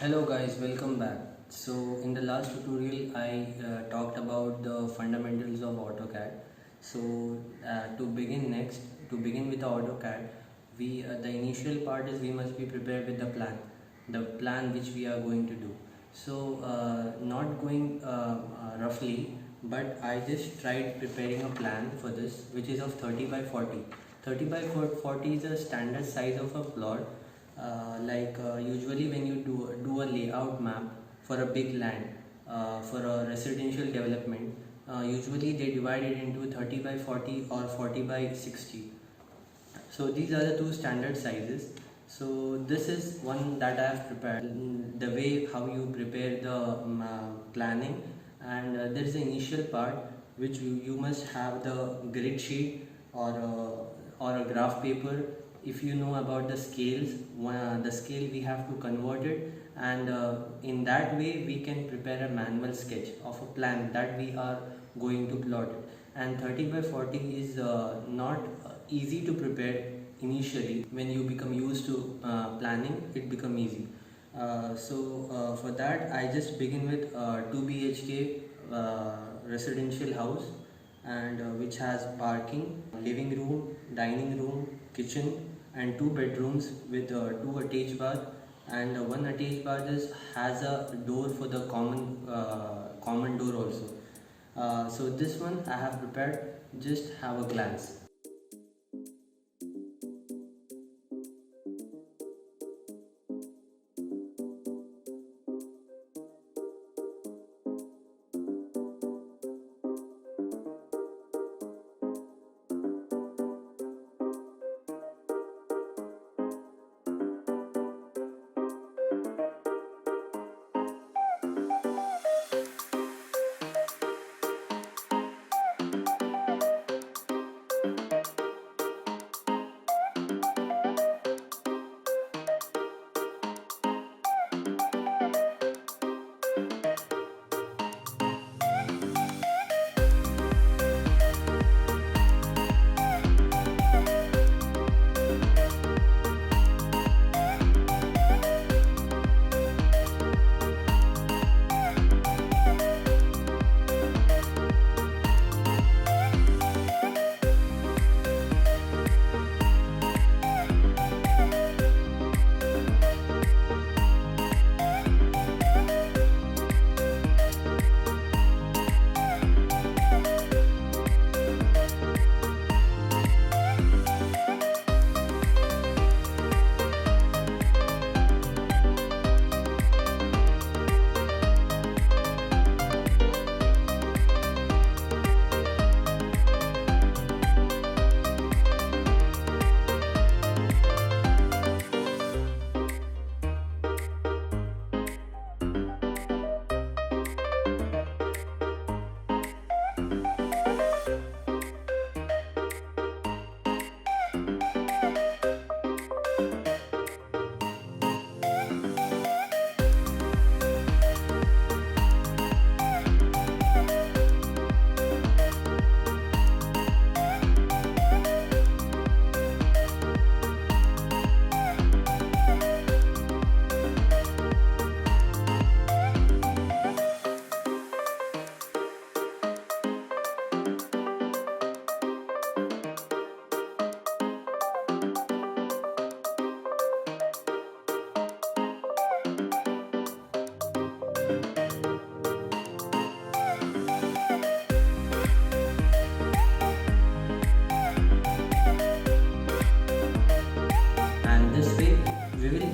Hello guys, welcome back. So in the last tutorial I talked about the fundamentals of AutoCAD. So to begin with the AutoCAD, the initial part is we must be prepared with the plan which we are going to do. So not going roughly, but I just tried preparing a plan for this, which is of 30 by 40. 30 by 40 is a standard size of a plot. Usually when you do a layout map for a big land, for a residential development, usually they divide it into 30 by 40 or 40 by 60. So these are the two standard sizes. So this is one that I have prepared, the way how you prepare the planning. And there is the initial part which you must have the grid sheet or a graph paper. If you know about the scales, the scale we have to convert it, and in that way we can prepare a manual sketch of a plan that we are going to plot it. And 30 by 40 is not easy to prepare initially. When you become used to planning, it become easy. For that I just begin with 2 BHK residential house, and which has parking, living room, dining room, kitchen, and 2 bedrooms with 2 attached bath, and one attached bath has a door for the common door also. So this one I have prepared. Just have a glance.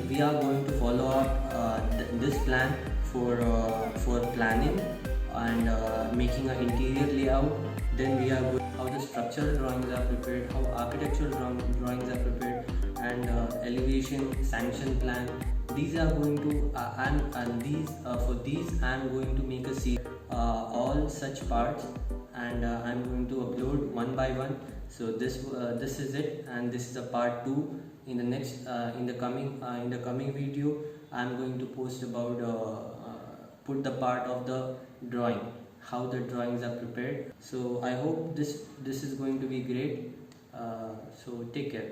We are going to follow up this plan for planning and making an interior layout. Then we are going how the structural drawings are prepared, how architectural drawings are prepared, and elevation, sanction plan. These are going to for these I am going to make a series, all such parts, and I am going to upload one by one. So this is it, and this is a part 2. In the next in the coming video I am going to post about put the part of the drawing, how the drawings are prepared. So I hope this is going to be great. So take care.